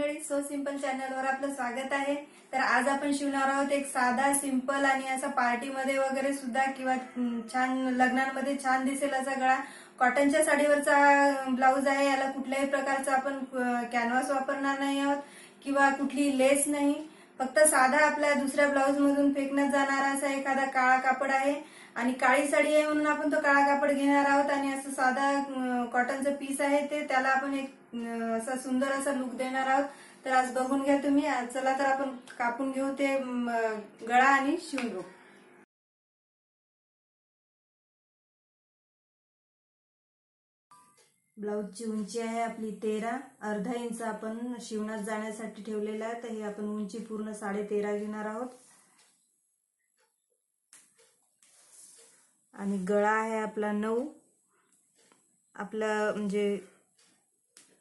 मंडळी, so simple चॅनलवर आपलं स्वागत आहे। तर आज आपण शिवणार आहोत एक साधा सिंपल आणि असा पार्टीमध्ये वगैरे सुद्धा किंवा छान लग्नांमध्ये छान दिसेल असा गळा कॉटनच्या साडीवरचा ब्लाऊज आहे। याला कुठल्याही प्रकारचा आपण कॅनव्हास वापरणार नाही आहोत किंवा कुठली लेस नाही, फक्त साधा आपल्या दुसऱ्या ब्लाऊज मधून फेकण्यात जाणारा असा एखादा काळा कापड आहे आणि काळी साडी आहे म्हणून आपण तो काळा कापड घेणार आहोत आणि असं साधा कॉटनचं पीस आहे ते त्याला आपण एक असा सुंदर असा लुक देणार आहोत। तर आज बघून घ्या तुम्ही। चला तर आपण कापून घेऊ ते गळा आणि शिवून घेऊ। ब्लाऊजची उंची आहे आपली 13, अर्धा इंच आपण शिवण्यात जाण्यासाठी ठेवलेला आहे। तर हे आपण उंची पूर्ण 13.5 घेणार आहोत आणि गळा आहे आपला 9। आपला म्हणजे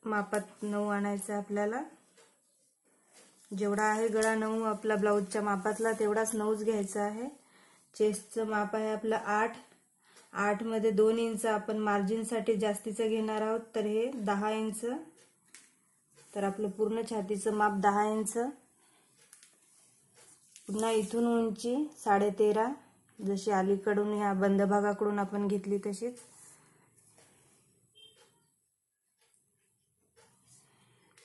मापात 9 आणायचा आपल्याला। जेवढा आहे गळा 9 आपला ब्लाऊजच्या मापातला तेवढाच 9च घ्यायचा आहे। चेस्टचं माप आहे आपलं 8। 8 मध्ये 2 इंच आपण मार्जिन साठी जास्तीचं घेणार आहोत, तर हे 10 इंच। तर आपलं पूर्ण छातीचं माप 10 इंच। पुन्हा इथून उंची 13.5 जशी अलीकडून ह्या बंद भागाकडून आपण घेतली तशीच।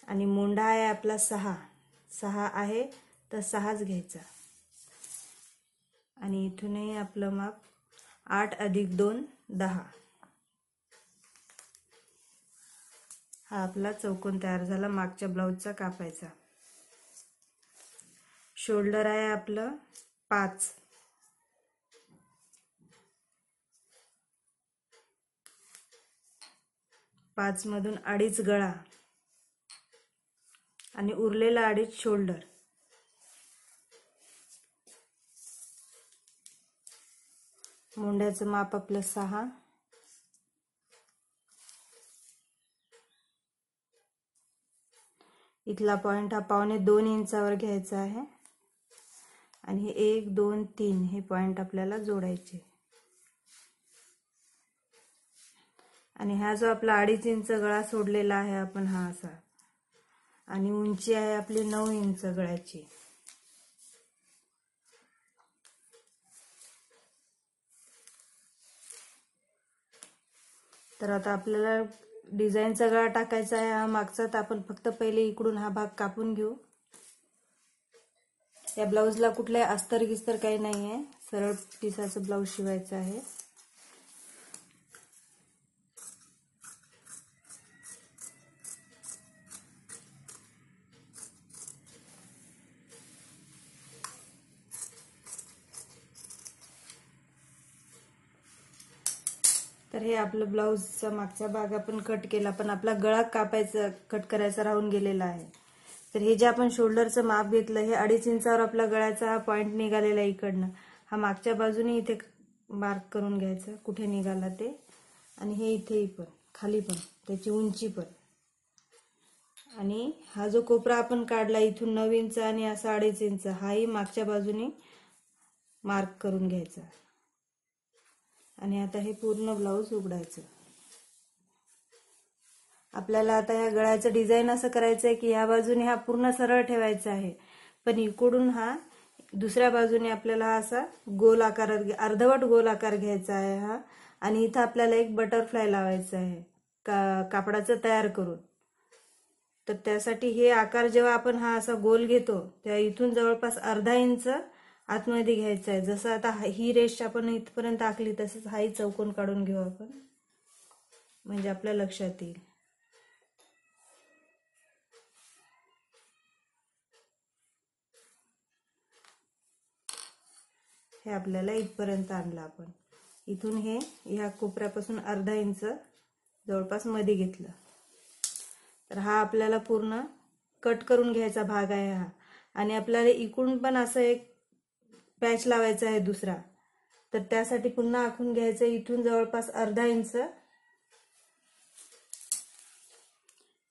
आणि मोंढा आहे आपला 6 आहे तर 6च घ्यायचा। आणि इथूनही आपलं माप 8 + 2 10। हा आपला चौकोन तयार झाला मागच्या ब्लाऊजचा कापायचा। शोल्डर आहे आपलं 5। 5 मधून 2.5 गळा आणि उरलेला 2.5 शोल्डर। मोंढ्याचं माप आपलं 6। इथला पॉइंट हा 1.25 इंचावर घ्यायचा आहे आणि हे 1 2 3 हे पॉइंट आपल्याला जोडायचे। आणि हा जो आपला 2.5 इंच गळा सोडलेला आहे आपण हा असा, आणि उंची आहे आपली 9 इंच गळ्याची। तर आता आपल्याला डिझाईनचा गळा टाकायचा आहे हा मागचा, तर आपण फक्त पहिले इकडून हा भाग कापून घेऊ। या ब्लाऊजला कुठले अस्तर गिस्तर काही नाहीये, सरळ पिसाचं ब्लाऊज शिवायचं आहे। तर हे आपलं ब्लाऊजचा मागचा भाग आपण कट केला, पण आपला गळा कापायचा कट करायचा राहून गेलेला आहे। तर हे जे आपण शोल्डरचं माप घेतलं हे 2.5 इंचावर आपला गळ्याचा हा पॉइंट निघालेला इकडनं, हा मागच्या बाजूने इथे मार्क करून घ्यायचा कुठे निघाला ते। आणि हे इथेही पण खाली पण त्याची उंची पण। आणि हा जो कोपरा आपण काढला इथून 9 इंच आणि असा 2.5 इंच हाही मागच्या बाजूने मार्क करून घ्यायचा। आणि आता हे पूर्ण ब्लाऊज उघडायचं। आपल्याला आता या गळ्याचं डिझाइन असं करायचं आहे की या बाजूने हा पूर्ण सरळ ठेवायचा आहे, पण इकडून हा दुसऱ्या बाजूने आपल्याला असा गोल आकार अर्धवट गोल आकार घ्यायचा आहे हा। आणि इथं आपल्याला एक बटरफ्लाय लावायचा आहे कापडाचं तयार करून। तर त्यासाठी हे आकार जेव्हा आपण हा असा गोल घेतो तेव्हा इथून जवळपास अर्धा इंच आतमध्ये घ्यायचा आहे। जसं आता ही रेष आपण इथपर्यंत आखली तसंच हाही चौकोन काढून घेऊ आपण, म्हणजे आपल्या लक्षात येईल। हे आपल्याला इथपर्यंत आणलं आपण। इथून हे ह्या कोपऱ्यापासून अर्धा इंच जवळपास मध्ये घेतलं। तर हा आपल्याला पूर्ण कट करून घ्यायचा भाग आहे हा। आणि आपल्याला इकडून पण असं एक पॅच लावायचा आहे दुसरा, तर त्यासाठी पुन्हा आखून घ्यायचं इथून जवळपास अर्धा इंच।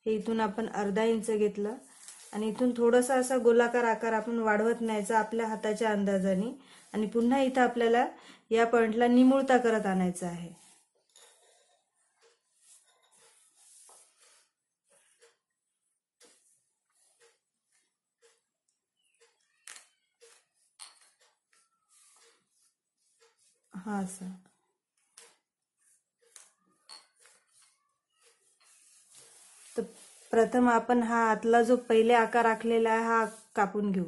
हे इथून आपण अर्धा इंच घेतलं आणि इथून थोडासा असा गोलाकार आकार आपण वाढवत न्यायचा आपल्या हाताच्या अंदाजाने। आणि पुन्हा इथं आपल्याला या पॉइंटला निमुळता करत आणायचं आहे। हा असा. तर प्रथम आपण हा आतला जो पहिले आकार आखलेला आहे हा कापून घेऊ.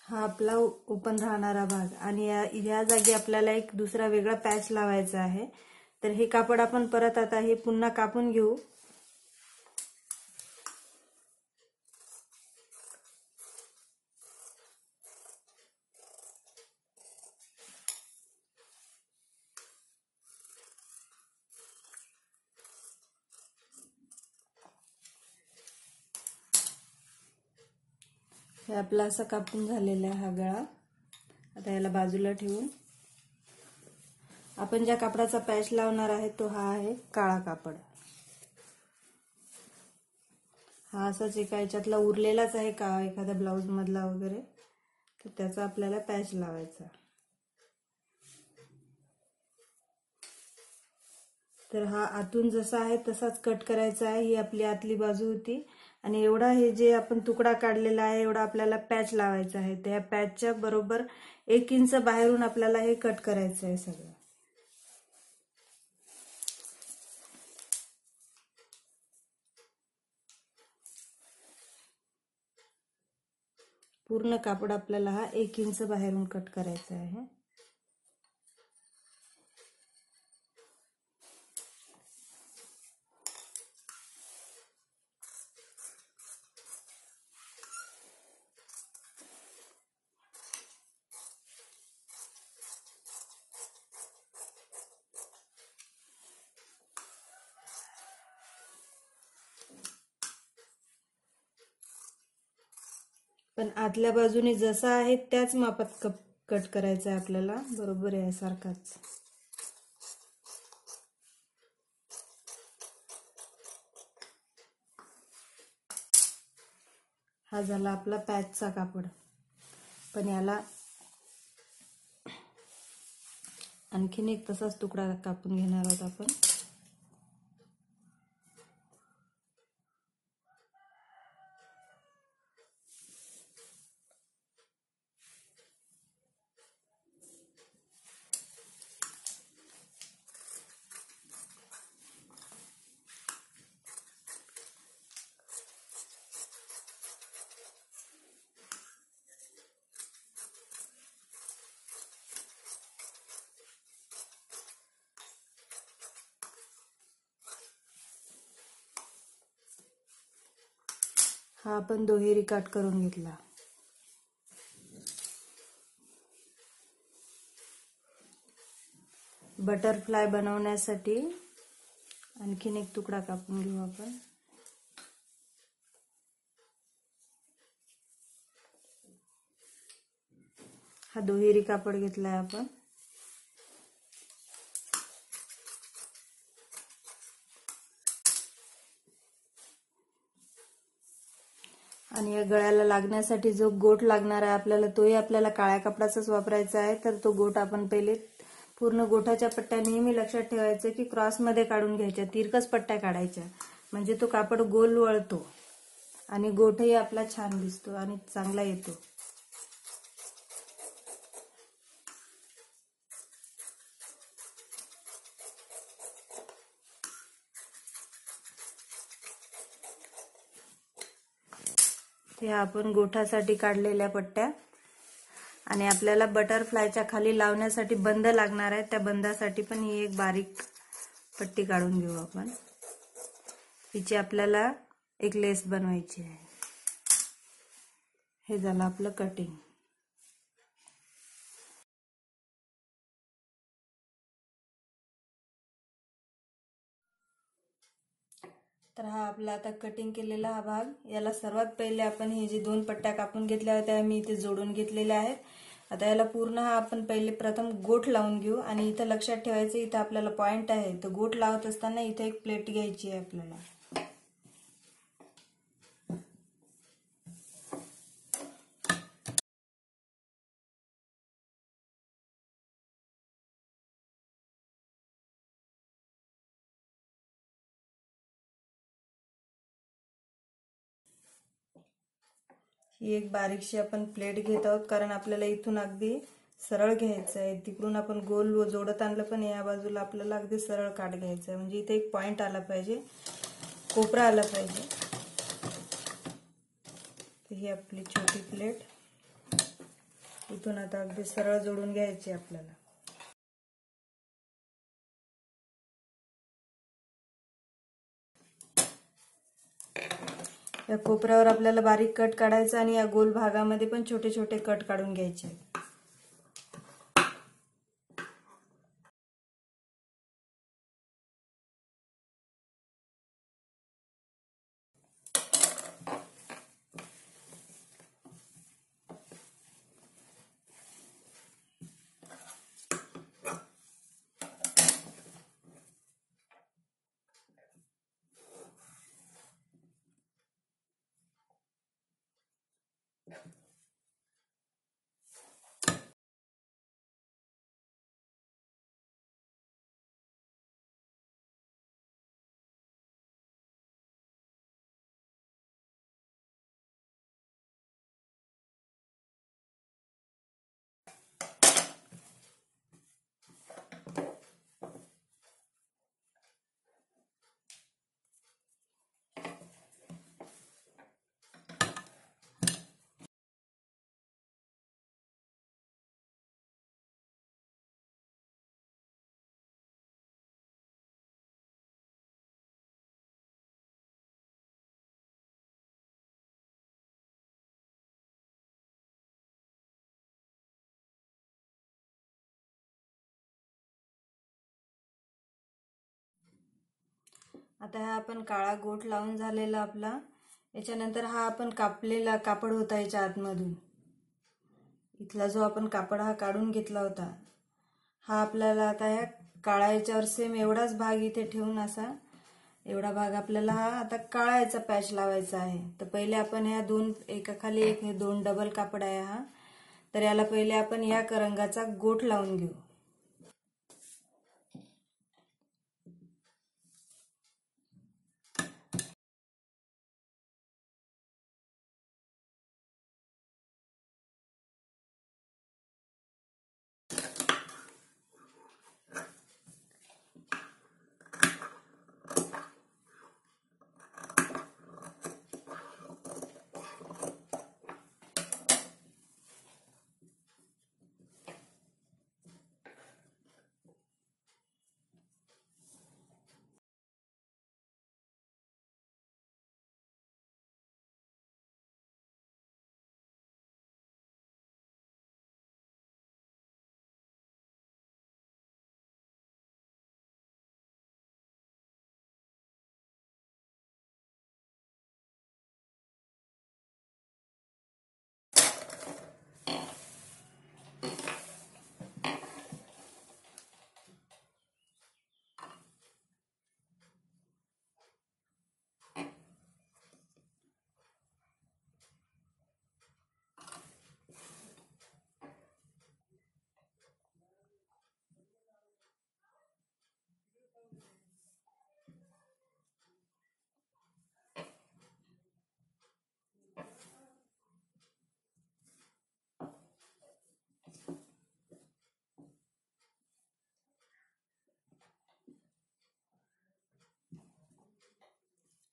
हा आपला ओपन राहणारा भाग आणि या जागी आपल्याला एक दुसरा वेगळा पॅच लावायचा आहे. तर हे कापड आपण परत आता हे पुन्हा कापून घेऊ. हे आपला असा कापून झालेला आहे हा गळा. आता याला बाजूला ठेवून आपण ज्या कापडाचा पॅच लावणार आहे तो हा आहे काळा कापड. हा असाच एका याच्यातला उरलेलाच आहे का एखाद्या ब्लाऊज मधला वगैरे, तर त्याचा आपल्याला पॅच लावायचा. तर हा आतून जसा आहे तसाच कट करायचा आहे. ही आपली आतली बाजू होती आणि एवढा हे जे आपण तुकडा काढलेला आहे एवढा आपल्याला पॅच लावायचा आहे. त्या पॅचच्या बरोबर 1 इंच बाहेरून आपल्याला हे कट करायचं आहे सगळं. पूर्ण कापड आपल्याला हा 1 इंच बाहेरून कट करायचा आहे. पण आतल्या बाजूने जसा आहे त्याच मापात कट करायचा आहे आपल्याला, बरोबर आहे सारखाच. हा झाला आपला पॅचचा कापड. पण याला आणखीन एक तसाच तुकडा कापून घेणार आहोत आपण. हा आपण दुहेरी काट करून घेतला. बटरफ्लाय बनवण्यासाठी आणखीन एक तुकडा कापून घेऊ आपण. हा दुहेरी कापड घेतलाय आपण. आणि या गळ्याला लागण्यासाठी जो गोट लागणार आहे आपल्याला तोही आपल्याला काळ्या कपडाचाच वापरायचा आहे. तर तो गोट आपण पहिले पूर्ण गोठाच्या पट्ट्या नेहमी लक्षात ठेवायचं की क्रॉस मध्ये काढून घ्यायच्या, तिरकस पट्ट्या काढायच्या, म्हणजे तो कापड गोल वळतो आणि गोठही आपला छान दिसतो आणि चांगला येतो. ते आपण गोठासाठी काढलेल्या पट्ट्या आणि आपल्याला बटरफ्लायच्या खाली लावण्यासाठी बंद लागणार आहे. त्या बंदासाठी पण ही एक बारीक पट्टी काढून घेऊ आपण. हिची आपल्याला एक लेस बनवायची आहे. हे झालं आपलं कटिंग. तर हा आपला आता कटिंग केलेला हा भाग, याला सर्वात पहिले आपण हे जे 2 पट्ट्या कापून घेतल्या होत्या मी इथे जोडून घेतलेल्या आहेत. आता याला पूर्ण हा आपण पहिले प्रथम गोठ लावून घेऊ आणि इथं लक्षात ठेवायचं इथं आपल्याला पॉइंट आहे, तर गोठ लावत असताना इथे एक प्लेट घ्यायची आहे आपल्याला. ही एक बारीकशी आपण प्लेट घेत आहोत, कारण आपल्याला इथून अगदी सरळ घ्यायचं आहे. तिकडून आपण गोल जोडत आणलं पण या बाजूला आपल्याला अगदी सरळ काट घ्यायचं आहे. म्हणजे इथे एक पॉइंट आला पाहिजे, कोपरा आला पाहिजे. ही आपली छोटी प्लेट इथून आता अगदी सरळ जोडून घ्यायची आपल्याला. या कोपऱ्यावर आपल्याला बारीक कट काढायचा आणि या गोल भागामध्ये पण छोटे छोटे कट काढून घ्यायचे. आता हा आपण काळा गोट लावून झालेला आपला. याच्यानंतर हा आपण कापलेला कापड होता याच्या आतमधून, इथला जो आपण कापड हा काढून घेतला होता, हा आपल्याला आता ह्या काळा याच्यावर सेम एवढाच भाग इथे ठेवून असा एवढा भाग आपल्याला हा आता काळा याचा पॅच लावायचा आहे. तर पहिले आपण ह्या दोन एकाखाली एक हे दोन डबल कापड आहे हा, तर याला पहिले आपण या रंगाचा गोट लावून घेऊ.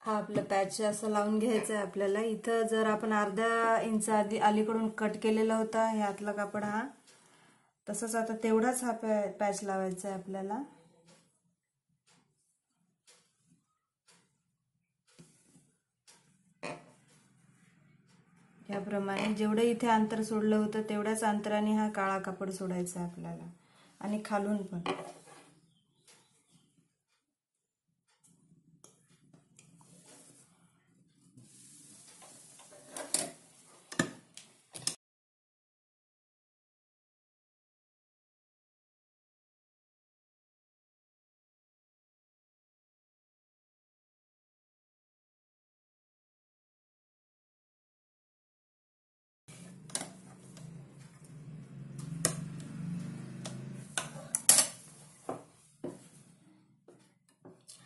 हा आपलं पॅच असं लावून घ्यायचं आहे आपल्याला. इथं जर आपण अर्धा इंच आधी अलीकडून कट केलेला होता ह्यातला कापड हा, तसंच आता तेवढाच हा पॅच लावायचा आहे आपल्याला. याप्रमाणे जेवढं इथे अंतर सोडलं होतं तेवढ्याच अंतराने हा काळा कापड सोडायचा आहे आपल्याला, आणि खालून पण.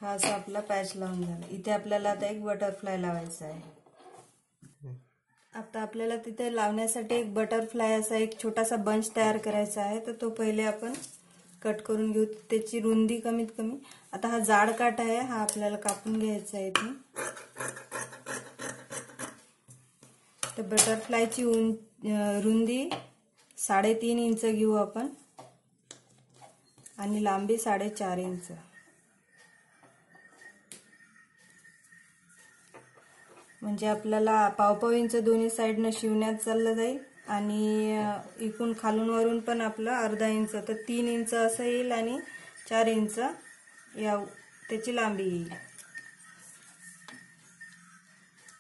हा असा आपला पॅच लावून झाला. इथे आपल्याला आता एक बटरफ्लाय लावायचा आहे. आता आपल्याला तिथे लावण्यासाठी एक बटरफ्लाय असा एक छोटासा बंच तयार करायचा आहे. तर तो पहिले आपण कट करून घेऊ. त्याची रुंदी कमीत कमी, आता हा जाड काठ आहे, हा आपल्याला कापून घ्यायचा आहे इथून. तर बटरफ्लायची रुंदी 3.5 इंच घेऊ आपण आणि लांबी 4.5 इंच. म्हणजे आपल्याला पाव इंच दोन्ही साईडनं शिवण्यात चाललं जाईल आणि इकडून खालून वरून पण आपलं अर्धा इंच, तर 3 इंच असं येईल आणि 4 इंच या त्याची लांबी येईल.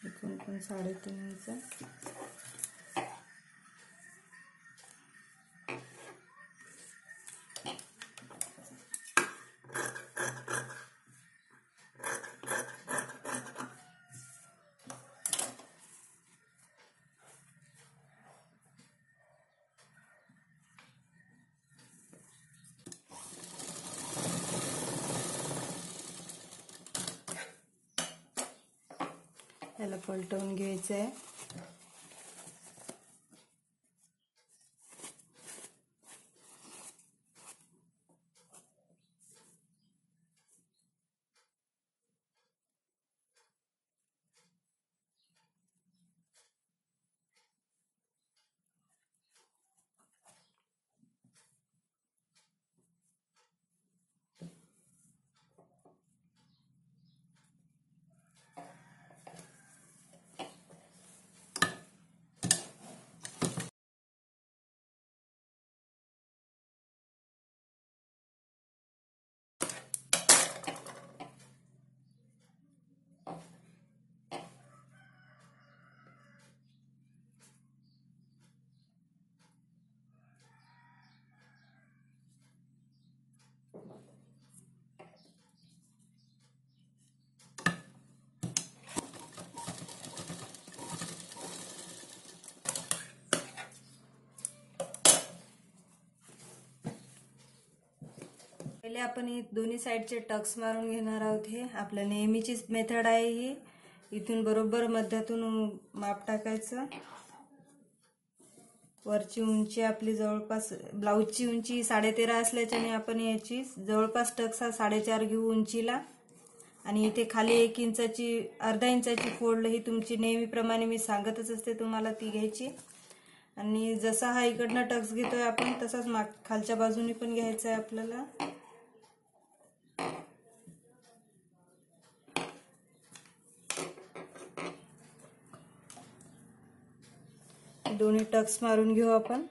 इकडून पण 3.5 इंच. याला पलटवून घ्यायचं आहे. पहिले आपण ही दोन्ही साईडचे टक्स मारून घेणार आहोत. हे आपल्या नेहमीचीच मेथड आहे ही. इथून बरोबर मध्यातून माप टाकायचं. वरची उंची आपली जवळपास, ब्लाऊजची उंची 13.5 असल्याच्याने आपण याची जवळपास टक्स हा 4.5 घेऊ उंचीला. आणि इथे खाली 1 इंचाची, अर्धा इंचाची फोल्ड ही तुमची नेहमीप्रमाणे मी सांगतच असते तुम्हाला, ती घ्यायची. आणि जसा हा इकडनं टक्स घेतोय आपण तसाच खालच्या बाजूने पण घ्यायचा आहे आपल्याला. दोन्ही टक्स मारून घेऊ आपण.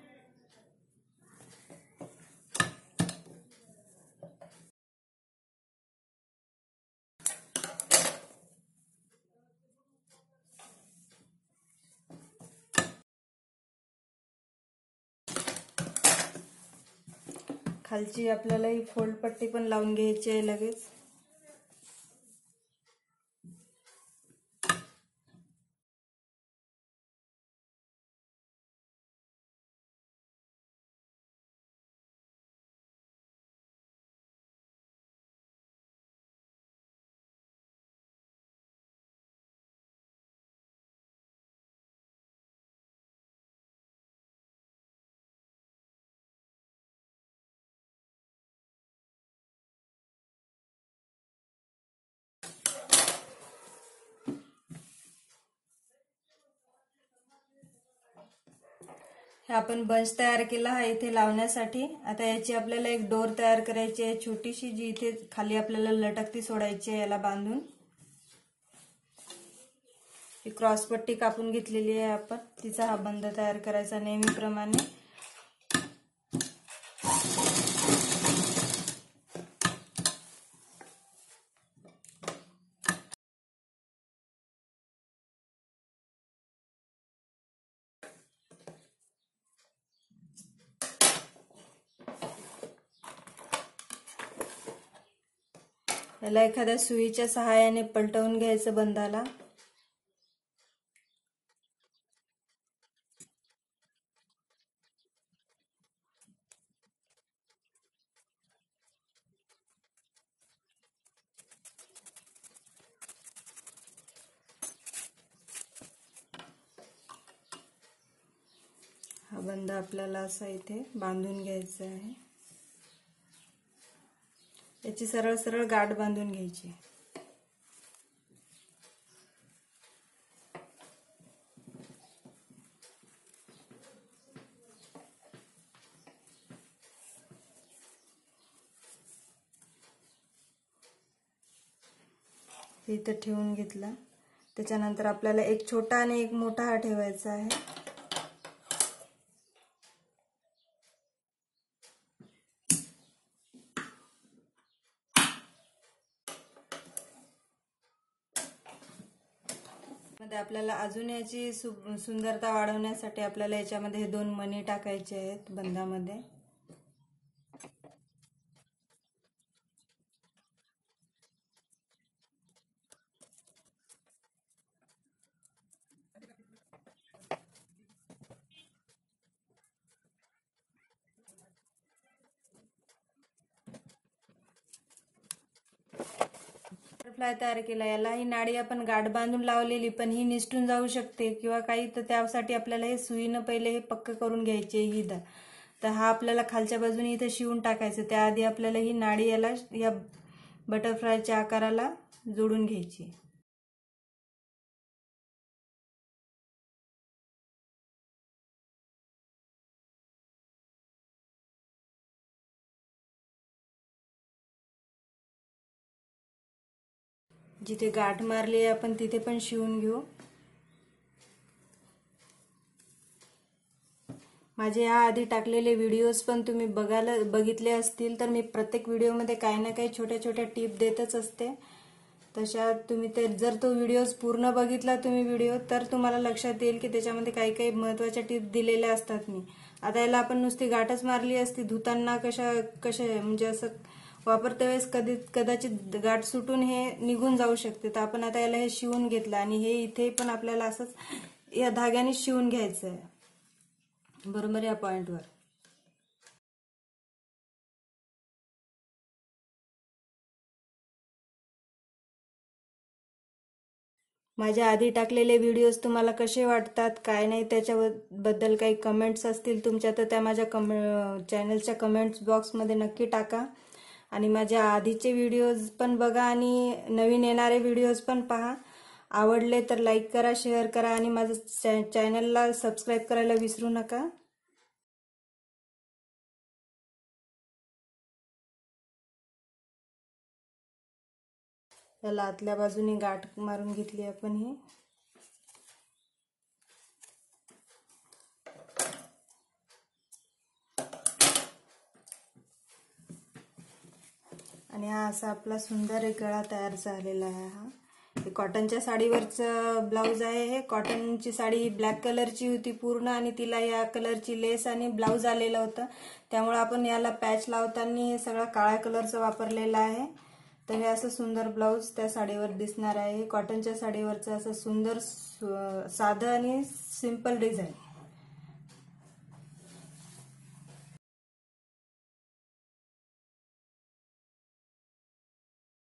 खालची आपल्याला ही फोल्ड पट्टी पण लावून घ्यायची आहे लगेच. हे आपण बंच तयार केला आहे इथे लावण्यासाठी. आता याची आपल्याला एक डोर तयार करायची आहे छोटीशी, जी इथे खाली आपल्याला लटकती सोडायची आहे याला बांधून. ही क्रॉस पट्टी कापून घेतलेली आहे आपण, तिचा हा बंद तयार करायचा नेहमीप्रमाणे. याला एखाद्या सुईच्या सहाय्याने पलटवून घ्यायचं बंदाला. हा बंद आपल्याला असा इथे बांधून घ्यायचा आहे. याची सरळ सरळ गाठ बांधून घ्यायची. इथं ठेवून घेतला. त्याच्यानंतर आपल्याला एक छोटा आणि एक मोठा हा ठेवायचा आहे. मध्ये आपल्याला अजून याची सुंदरता वाढवण्यासाठी आपल्याला याच्यामध्ये हे 2 मणी टाकायचे आहेत बंदामध्ये. बटरफ्लाय तयार केला. याला ही नाडी आपण गाठ बांधून लावलेली, पण ही निसटून जाऊ शकते किंवा काही, तर त्यासाठी आपल्याला हे सुईनं पहिले हे पक्क करून घ्यायचे ही तर हा आपल्याला खालच्या बाजूने इथे शिवून टाकायचं. त्याआधी आपल्याला ही नाडी याला या बटरफ्लायच्या आकाराला जोडून घ्यायची. जिथे गाठ मारली आहे आपण तिथे पण शिवून घेऊ. माझे या आधी टाकलेले व्हिडिओज पण तुम्ही बघितले असतील, तर मी प्रत्येक व्हिडिओमध्ये काही ना काही छोट्या छोट्या टिप देतच असते. तशा तुम्ही जर तो व्हिडिओज पूर्ण बघितला व्हिडिओ, तर तुम्हाला लक्षात येईल की त्याच्यामध्ये काही काही महत्त्वाच्या टिप दिलेल्या असतात मी. आता याला आपण नुसती गाठच मारली असती, धुताना कशा म्हणजे असं वापरते वेळेस कदाचित गाठ सुटून हे निघून जाऊ शकते. तर आपण आता याला हे शिवून घेतलं आणि हे इथे पण आपल्याला असंच या धाग्याने शिवून घ्यायचं आहे बरोबर या पॉइंटवर. माझ्या आधी टाकलेले व्हिडिओज तुम्हाला कसे वाटतात, काय नाही, त्याच्याबद्दल काही कमेंट्स असतील तुमच्या तर त्या माझ्या चॅनलच्या कमेंट्स बॉक्समध्ये नक्की टाका. आणि माझ्या आधीचे व्हिडिओज पण बघा आणि नवीन येणारे व्हिडिओज पण पहा. आवडले तर लाईक करा, शेअर करा आणि माझं चॅनलला सबस्क्राईब करायला विसरू नका. याला आतल्या बाजूने गाठ मारून घेतली आपण ही. आणि हा असा आपला सुंदर एक गळा तयार झालेला आहे. हा कॉटनच्या साडीवरचं ब्लाऊज आहे. हे कॉटनची साडी ब्लॅक कलरची होती पूर्ण आणि तिला या कलरची लेस आणि ब्लाऊज आलेलं होतं. त्यामुळे आपण याला पॅच लावताना हे सगळं काळ्या कलरचं वापरलेलं आहे. तर हे असं सुंदर ब्लाऊज त्या साडीवर दिसणार आहे. कॉटनच्या साडीवरचं असं सुंदर साधं आणि सिंपल डिझाईन.